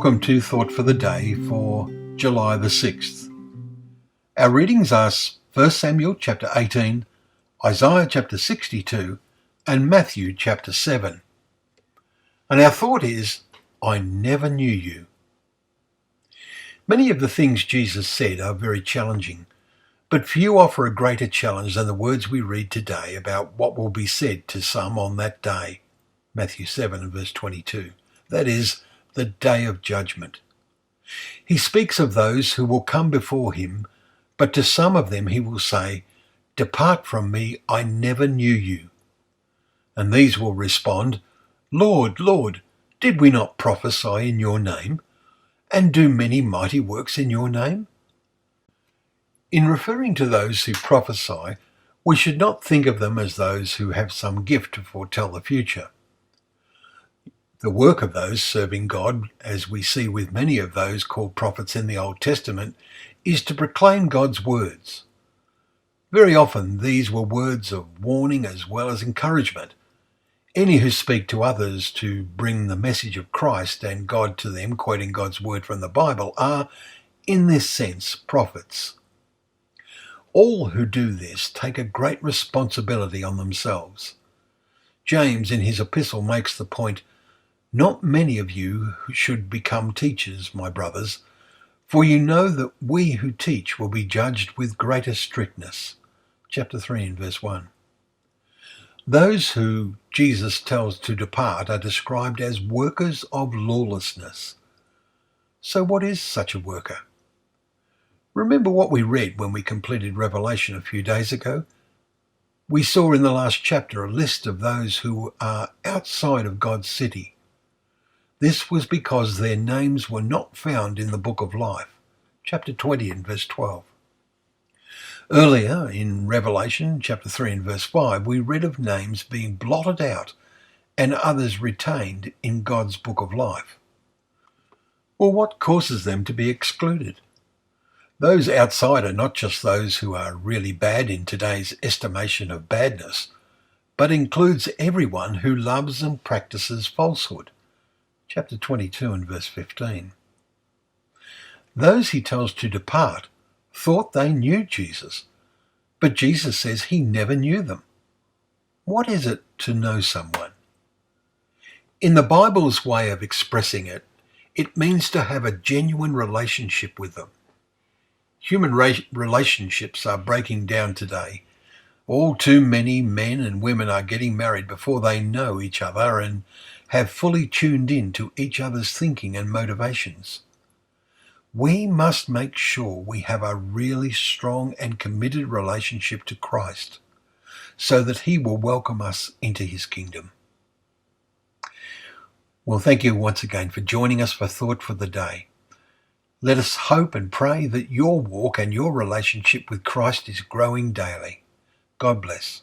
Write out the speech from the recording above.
Welcome to Thought for the Day for July the 6th. Our readings are 1 Samuel chapter 18, Isaiah chapter 62 and Matthew chapter 7. And our thought is, I never knew you. Many of the things Jesus said are very challenging, but few offer a greater challenge than the words we read today about what will be said to some on that day. Matthew 7 and verse 22. That is, the day of judgment. He speaks of those who will come before him, but to some of them he will say, "Depart from me, I never knew you." And these will respond, "Lord, Lord, did we not prophesy in your name, and do many mighty works in your name?" In referring to those who prophesy, we should not think of them as those who have some gift to foretell the future. The work of those serving God, as we see with many of those called prophets in the Old Testament, is to proclaim God's words. Very often these were words of warning as well as encouragement. Any who speak to others to bring the message of Christ and God to them, quoting God's word from the Bible, are, in this sense, prophets. All who do this take a great responsibility on themselves. James, in his epistle, makes the point, "Not many of you should become teachers, my brothers, for you know that we who teach will be judged with greater strictness." Chapter 3 and verse 1. Those who Jesus tells to depart are described as workers of lawlessness. So what is such a worker? Remember what we read when we completed Revelation a few days ago? We saw in the last chapter a list of those who are outside of God's city. This was because their names were not found in the book of life. Chapter 20 and verse 12. Earlier in Revelation chapter 3 and verse 5, we read of names being blotted out and others retained in God's book of life. Well, what causes them to be excluded? Those outside are not just those who are really bad in today's estimation of badness, but includes everyone who loves and practices falsehood. Chapter 22 and verse 15. Those he tells to depart thought they knew Jesus, but Jesus says he never knew them. What is it to know someone? In the Bible's way of expressing it, it means to have a genuine relationship with them. Human relationships are breaking down today. All too many men and women are getting married before they know each other and have fully tuned in to each other's thinking and motivations. We must make sure we have a really strong and committed relationship to Christ so that he will welcome us into his kingdom. Well, thank you once again for joining us for Thought for the Day. Let us hope and pray that your walk and your relationship with Christ is growing daily. God bless.